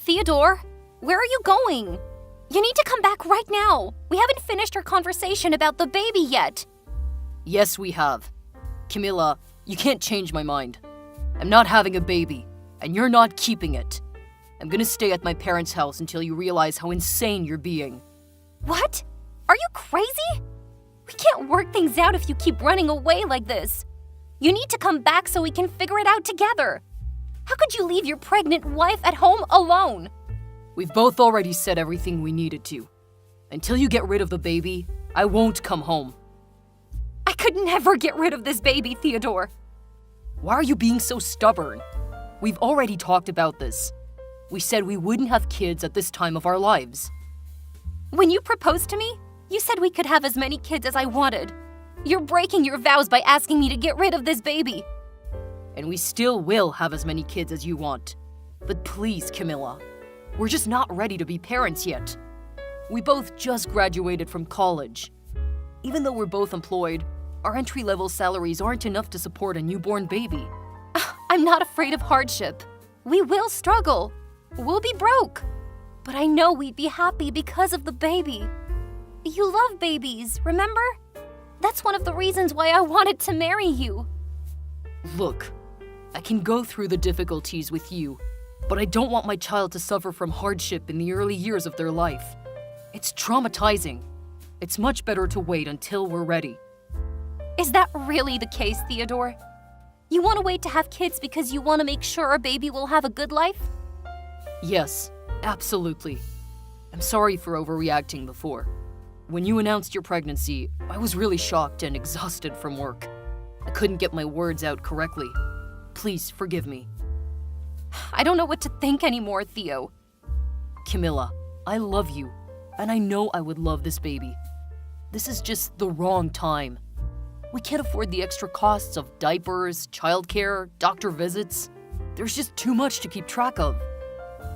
Theodore, where are you going? You need to come back right now. We haven't finished our conversation about the baby yet. Yes, we have. Camilla, you can't change my mind. I'm not having a baby, and you're not keeping it. I'm gonna stay at my parents' house until you realize how insane you're being. What? Are you crazy? We can't work things out if you keep running away like this. You need to come back so we can figure it out together. How could you leave your pregnant wife at home alone? We've both already said everything we needed to. Until you get rid of the baby, I won't come home. I could never get rid of this baby, Theodore. Why are you being so stubborn? We've already talked about this. We said we wouldn't have kids at this time of our lives. When you proposed to me, you said we could have as many kids as I wanted. You're breaking your vows by asking me to get rid of this baby. And we still will have as many kids as you want. But please, Camilla, we're just not ready to be parents yet. We both just graduated from college. Even though we're both employed, our entry-level salaries aren't enough to support a newborn baby. I'm not afraid of hardship. We will struggle. We'll be broke. But I know we'd be happy because of the baby. You love babies, remember? That's one of the reasons why I wanted to marry you. Look, I can go through the difficulties with you, but I don't want my child to suffer from hardship in the early years of their life. It's traumatizing. It's much better to wait until we're ready. Is that really the case, Theodore? You want to wait to have kids because you want to make sure our baby will have a good life? Yes, absolutely. I'm sorry for overreacting before. When you announced your pregnancy, I was really shocked and exhausted from work. I couldn't get my words out correctly. Please forgive me. I don't know what to think anymore, Theo. Camilla, I love you, and I know I would love this baby. This is just the wrong time. We can't afford the extra costs of diapers, childcare, doctor visits. There's just too much to keep track of.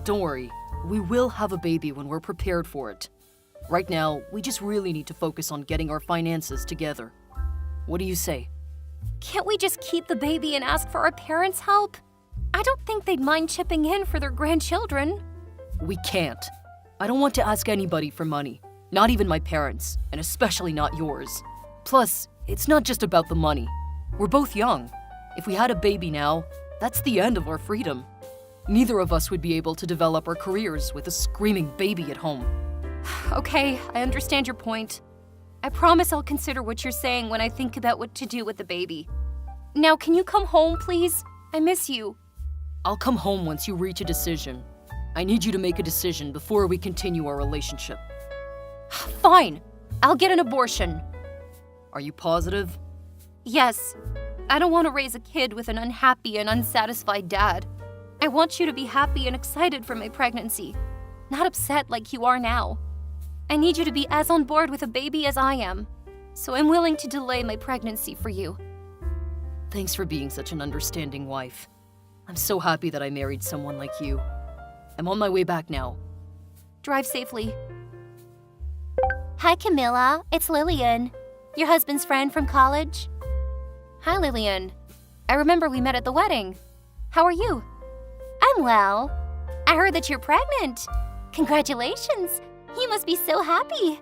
Don't worry, we will have a baby when we're prepared for it. Right now, we just really need to focus on getting our finances together. What do you say? Can't we just keep the baby and ask for our parents' help? I don't think they'd mind chipping in for their grandchildren. We can't. I don't want to ask anybody for money, not even my parents, and especially not yours. Plus, it's not just about the money. We're both young. If we had a baby now, that's the end of our freedom. Neither of us would be able to develop our careers with a screaming baby at home. Okay, I understand your point. I promise I'll consider what you're saying when I think about what to do with the baby. Now, can you come home, please? I miss you. I'll come home once you reach a decision. I need you to make a decision before we continue our relationship. Fine. I'll get an abortion. Are you positive? Yes. I don't want to raise a kid with an unhappy and unsatisfied dad. I want you to be happy and excited for my pregnancy, not upset like you are now. I need you to be as on board with a baby as I am, so I'm willing to delay my pregnancy for you. Thanks for being such an understanding wife. I'm so happy that I married someone like you. I'm on my way back now. Drive safely. Hi, Camilla. It's Lillian, your husband's friend from college. Hi, Lillian. I remember we met at the wedding. How are you? I'm well. I heard that you're pregnant. Congratulations. You must be so happy.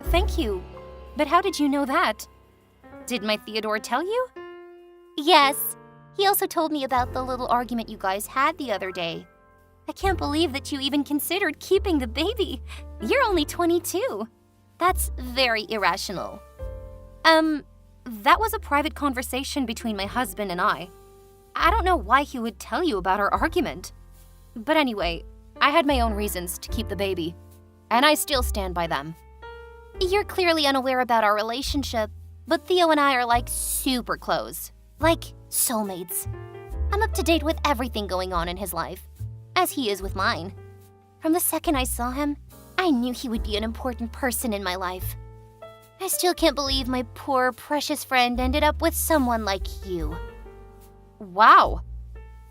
Thank you. But how did you know that? Did my Theodore tell you? Yes. He also told me about the little argument you guys had the other day. I can't believe that you even considered keeping the baby. You're only 22. That's very irrational. That was a private conversation between my husband and I. I don't know why he would tell you about our argument. But anyway, I had my own reasons to keep the baby, and I still stand by them. You're clearly unaware about our relationship, but Theo and I are like super close. Like soulmates. I'm up to date with everything going on in his life, as he is with mine. From the second I saw him, I knew he would be an important person in my life. I still can't believe my poor, precious friend ended up with someone like you. Wow.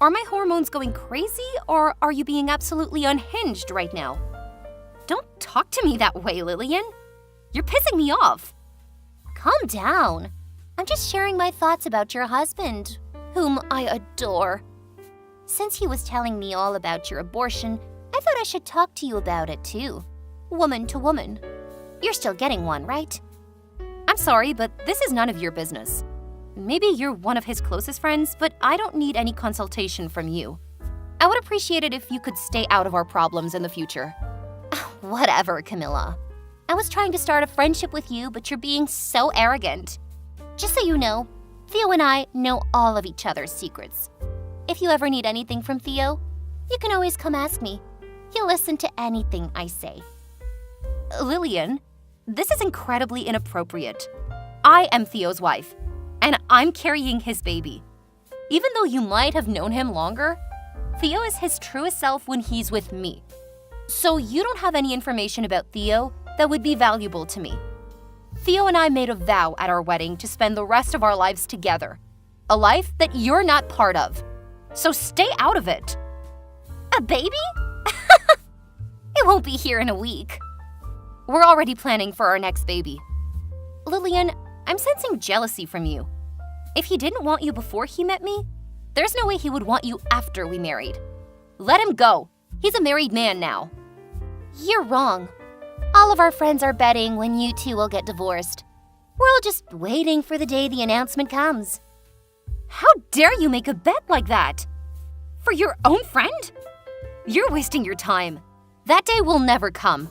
Are my hormones going crazy, or are you being absolutely unhinged right now? Don't talk to me that way, Lillian. You're pissing me off. Calm down. I'm just sharing my thoughts about your husband, whom I adore. Since he was telling me all about your abortion, I thought I should talk to you about it too. Woman to woman. You're still getting one, right? I'm sorry, but this is none of your business. Maybe you're one of his closest friends, but I don't need any consultation from you. I would appreciate it if you could stay out of our problems in the future. Whatever, Camilla. I was trying to start a friendship with you, but you're being so arrogant. Just so you know, Theo and I know all of each other's secrets. If you ever need anything from Theo, you can always come ask me. He'll listen to anything I say. Lillian, this is incredibly inappropriate. I am Theo's wife, and I'm carrying his baby. Even though you might have known him longer, Theo is his truest self when he's with me. So you don't have any information about Theo that would be valuable to me. Theo and I made a vow at our wedding to spend the rest of our lives together. A life that you're not part of. So stay out of it. A baby? It won't be here in a week. We're already planning for our next baby. Lillian, I'm sensing jealousy from you. If he didn't want you before he met me, there's no way he would want you after we married. Let him go. He's a married man now. You're wrong. All of our friends are betting when you two will get divorced. We're all just waiting for the day the announcement comes. How dare you make a bet like that? For your own friend? You're wasting your time. That day will never come.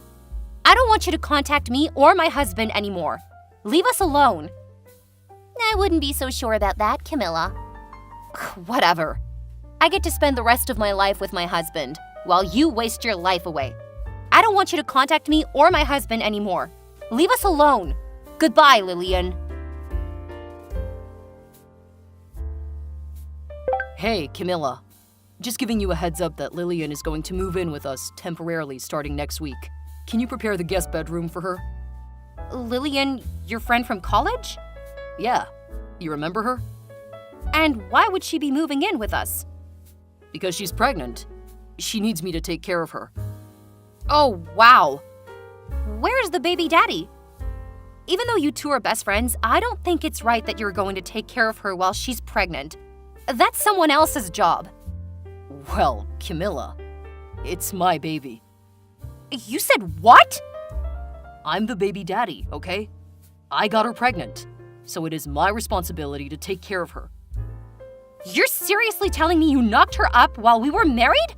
I don't want you to contact me or my husband anymore. Leave us alone. I wouldn't be so sure about that, Camilla. Whatever. I get to spend the rest of my life with my husband, while you waste your life away. I don't want you to contact me or my husband anymore. Leave us alone. Goodbye, Lillian. Hey, Camilla. Just giving you a heads up that Lillian is going to move in with us temporarily starting next week. Can you prepare the guest bedroom for her? Lillian, your friend from college? Yeah. You remember her? And why would she be moving in with us? Because she's pregnant. She needs me to take care of her. Oh, wow. Where's the baby daddy? Even though you two are best friends, I don't think it's right that you're going to take care of her while she's pregnant. That's someone else's job. Well, Camilla, it's my baby. You said what? I'm the baby daddy, okay? I got her pregnant, so it is my responsibility to take care of her. You're seriously telling me you knocked her up while we were married?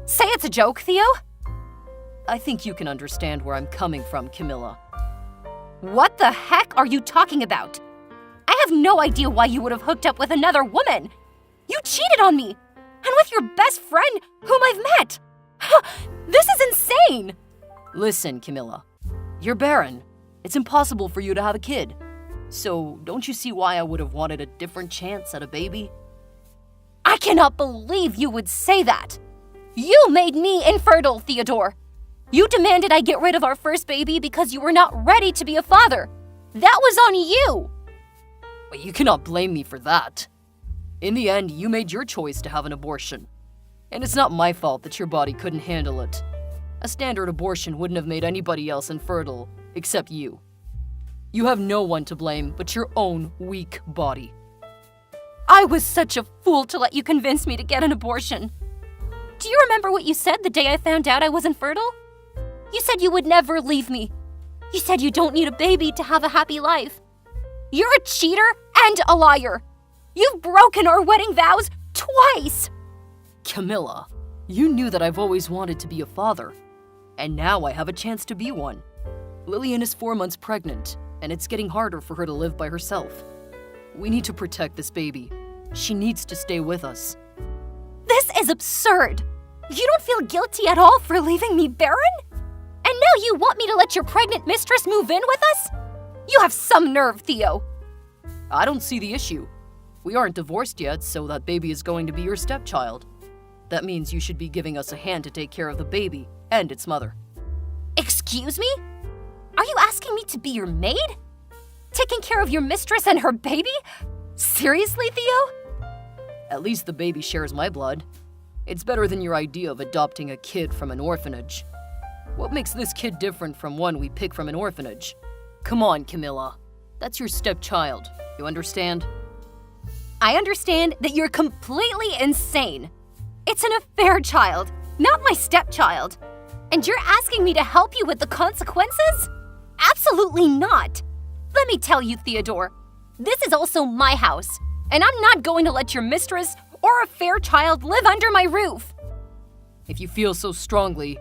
Say it's a joke, Theo. I think you can understand where I'm coming from, Camilla. What the heck are you talking about? I have no idea why you would have hooked up with another woman. You cheated on me, and with your best friend whom I've met. This is insane! Listen, Camilla. You're barren. It's impossible for you to have a kid. So don't you see why I would have wanted a different chance at a baby? I cannot believe you would say that. You made me infertile, Theodore. You demanded I get rid of our first baby because you were not ready to be a father. That was on you. But you cannot blame me for that. In the end, you made your choice to have an abortion. And it's not my fault that your body couldn't handle it. A standard abortion wouldn't have made anybody else infertile, except you. You have no one to blame but your own weak body. I was such a fool to let you convince me to get an abortion. Do you remember what you said the day I found out I was infertile? You said you would never leave me. You said you don't need a baby to have a happy life. You're a cheater and a liar. You've broken our wedding vows twice. Camilla, you knew that I've always wanted to be a father. And now I have a chance to be one. Lillian is 4 months pregnant, and it's getting harder for her to live by herself. We need to protect this baby. She needs to stay with us. This is absurd. You don't feel guilty at all for leaving me barren? And now you want me to let your pregnant mistress move in with us? You have some nerve, Theo. I don't see the issue. We aren't divorced yet, so that baby is going to be your stepchild. That means you should be giving us a hand to take care of the baby and its mother. Excuse me? Are you asking me to be your maid? Taking care of your mistress and her baby? Seriously, Theo? At least the baby shares my blood. It's better than your idea of adopting a kid from an orphanage. What makes this kid different from one we pick from an orphanage? Come on, Camilla. That's your stepchild. You understand? I understand that you're completely insane. It's an affair child, not my stepchild. And you're asking me to help you with the consequences? Absolutely not. Let me tell you, Theodore, this is also my house, and I'm not going to let your mistress or a fair child live under my roof. If you feel so strongly,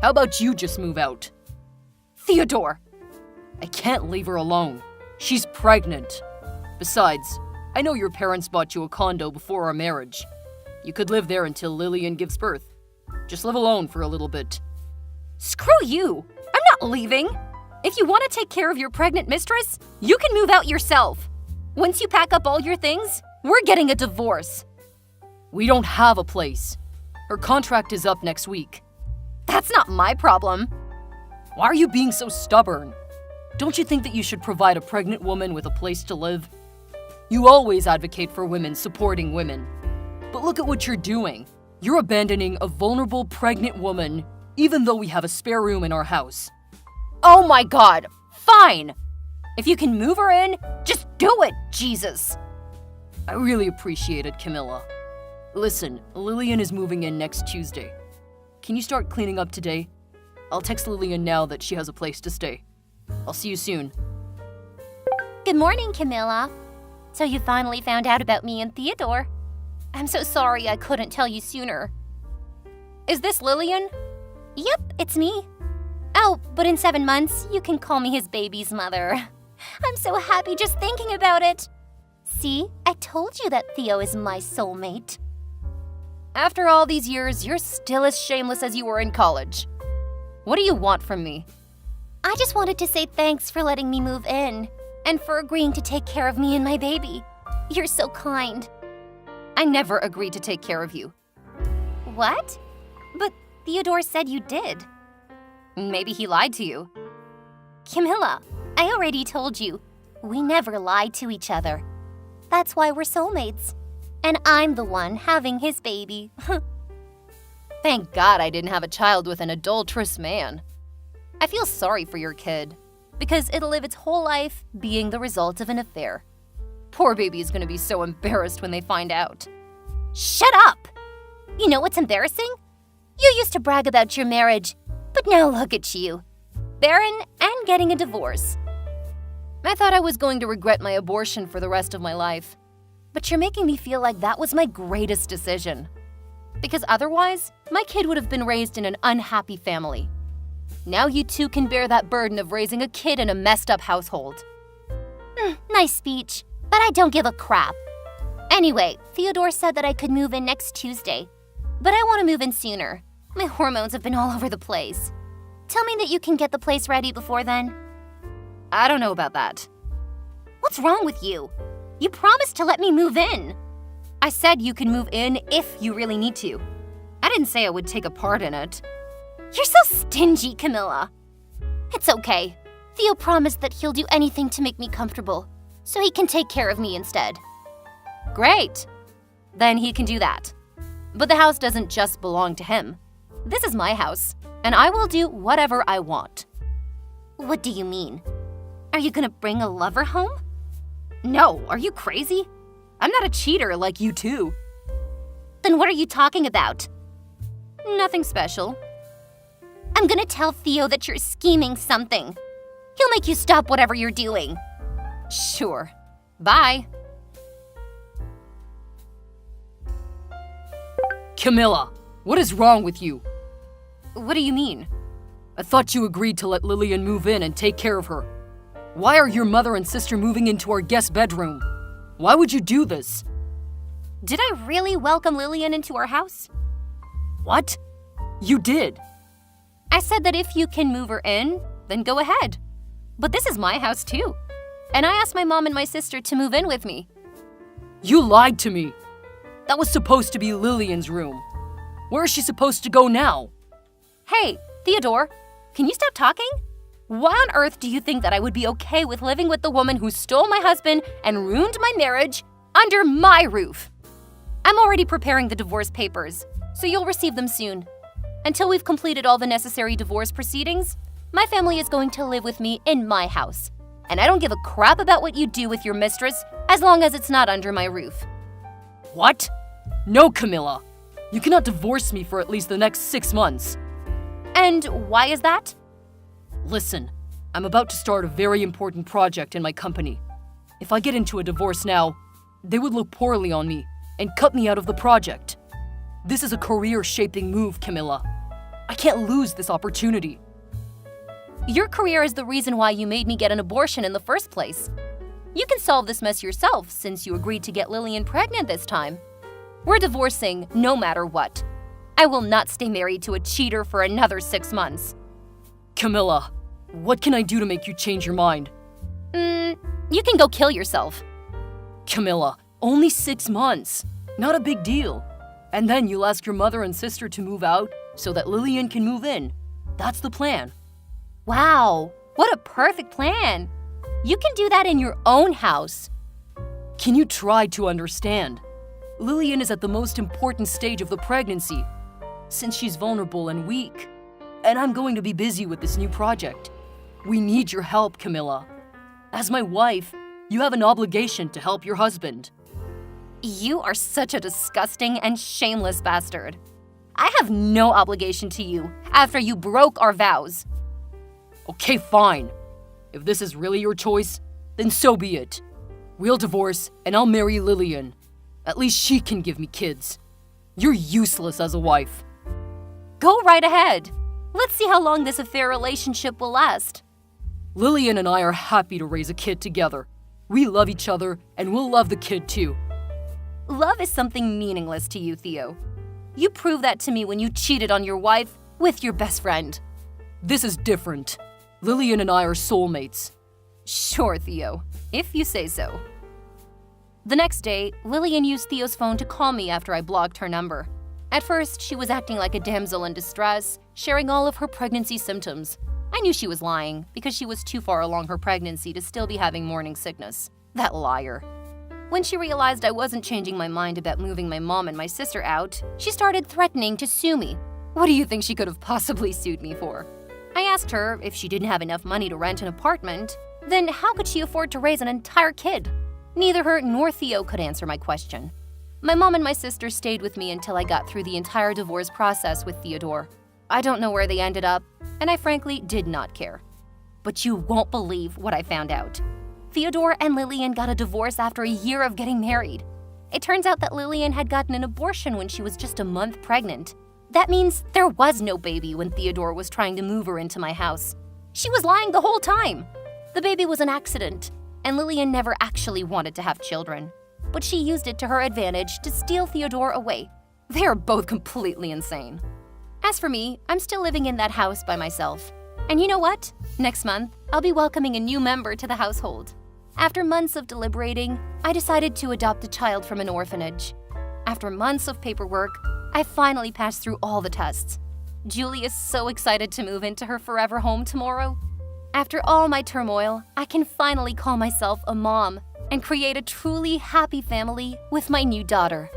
how about you just move out? Theodore! I can't leave her alone. She's pregnant. Besides, I know your parents bought you a condo before our marriage. You could live there until Lillian gives birth. Just live alone for a little bit. Screw you! I'm not leaving! If you want to take care of your pregnant mistress, you can move out yourself. Once you pack up all your things, we're getting a divorce. We don't have a place. Her contract is up next week. That's not my problem. Why are you being so stubborn? Don't you think that you should provide a pregnant woman with a place to live? You always advocate for women supporting women. But look at what you're doing. You're abandoning a vulnerable pregnant woman, even though we have a spare room in our house. Oh my God, fine. If you can move her in, just do it, Jesus. I really appreciate it, Camilla. Listen, Lillian is moving in next Tuesday. Can you start cleaning up today? I'll text Lillian now that she has a place to stay. I'll see you soon. Good morning, Camilla. So you finally found out about me and Theodore. I'm so sorry I couldn't tell you sooner. Is this Lillian? Yep, it's me. Oh, but in 7 months, you can call me his baby's mother. I'm so happy just thinking about it. See, I told you that Theo is my soulmate. After all these years, you're still as shameless as you were in college. What do you want from me? I just wanted to say thanks for letting me move in and for agreeing to take care of me and my baby. You're so kind. I never agreed to take care of you. What? But Theodore said you did. Maybe he lied to you. Camilla, I already told you, we never lied to each other. That's why we're soulmates. And I'm the one having his baby. Thank God I didn't have a child with an adulterous man. I feel sorry for your kid, because it'll live its whole life being the result of an affair. Poor baby is going to be so embarrassed when they find out. Shut up! You know what's embarrassing? You used to brag about your marriage, but now look at you. Barren and getting a divorce. I thought I was going to regret my abortion for the rest of my life. But you're making me feel like that was my greatest decision. Because otherwise, my kid would have been raised in an unhappy family. Now you two can bear that burden of raising a kid in a messed up household. Nice speech, but I don't give a crap. Anyway, Theodore said that I could move in next Tuesday. But I want to move in sooner. My hormones have been all over the place. Tell me that you can get the place ready before then. I don't know about that. What's wrong with you? You promised to let me move in. I said you can move in if you really need to. I didn't say I would take a part in it. You're so stingy, Camilla. It's okay. Theo promised that he'll do anything to make me comfortable, so he can take care of me instead. Great. Then he can do that. But the house doesn't just belong to him. This is my house, and I will do whatever I want. What do you mean? Are you gonna bring a lover home? No, are you crazy? I'm not a cheater like you two. Then what are you talking about? Nothing special. I'm gonna tell Theo that you're scheming something. He'll make you stop whatever you're doing. Sure. Bye. Camilla, what is wrong with you? What do you mean? I thought you agreed to let Lillian move in and take care of her. Why are your mother and sister moving into our guest bedroom? Why would you do this? Did I really welcome Lillian into our house? What? You did. I said that if you can move her in, then go ahead. But this is my house too. And I asked my mom and my sister to move in with me. You lied to me. That was supposed to be Lillian's room. Where is she supposed to go now? Hey, Theodore, can you stop talking? Why on earth do you think that I would be okay with living with the woman who stole my husband and ruined my marriage under my roof? I'm already preparing the divorce papers, so you'll receive them soon. Until we've completed all the necessary divorce proceedings, my family is going to live with me in my house. And I don't give a crap about what you do with your mistress as long as it's not under my roof. What? No, Camilla. You cannot divorce me for at least the next 6 months. And why is that? Listen, I'm about to start a very important project in my company. If I get into a divorce now, they would look poorly on me and cut me out of the project. This is a career-shaping move, Camilla. I can't lose this opportunity. Your career is the reason why you made me get an abortion in the first place. You can solve this mess yourself since you agreed to get Lillian pregnant this time. We're divorcing no matter what. I will not stay married to a cheater for another 6 months. Camilla, what can I do to make you change your mind? You can go kill yourself. Camilla, only 6 months. Not a big deal. And then you'll ask your mother and sister to move out so that Lillian can move in. That's the plan. Wow, what a perfect plan. You can do that in your own house. Can you try to understand? Lillian is at the most important stage of the pregnancy, since she's vulnerable and weak. And I'm going to be busy with this new project. We need your help, Camilla. As my wife, you have an obligation to help your husband. You are such a disgusting and shameless bastard. I have no obligation to you after you broke our vows. Okay, fine. If this is really your choice, then so be it. We'll divorce and I'll marry Lillian. At least she can give me kids. You're useless as a wife. Go right ahead. Let's see how long this affair relationship will last. Lillian and I are happy to raise a kid together. We love each other and we'll love the kid too. Love is something meaningless to you, Theo. You proved that to me when you cheated on your wife with your best friend. This is different. Lillian and I are soulmates. Sure, Theo, if you say so. The next day, Lillian used Theo's phone to call me after I blocked her number. At first, she was acting like a damsel in distress, sharing all of her pregnancy symptoms. I knew she was lying because she was too far along her pregnancy to still be having morning sickness. That liar. When she realized I wasn't changing my mind about moving my mom and my sister out, she started threatening to sue me. What do you think she could have possibly sued me for? I asked her if she didn't have enough money to rent an apartment, then how could she afford to raise an entire kid? Neither her nor Theo could answer my question. My mom and my sister stayed with me until I got through the entire divorce process with Theodore. I don't know where they ended up, and I frankly did not care. But you won't believe what I found out. Theodore and Lillian got a divorce after a year of getting married. It turns out that Lillian had gotten an abortion when she was just a month pregnant. That means there was no baby when Theodore was trying to move her into my house. She was lying the whole time. The baby was an accident, and Lillian never actually wanted to have children. But she used it to her advantage to steal Theodore away. They are both completely insane. As for me, I'm still living in that house by myself. And you know what? Next month, I'll be welcoming a new member to the household. After months of deliberating, I decided to adopt a child from an orphanage. After months of paperwork, I finally passed through all the tests. Julie is so excited to move into her forever home tomorrow. After all my turmoil, I can finally call myself a mom and create a truly happy family with my new daughter.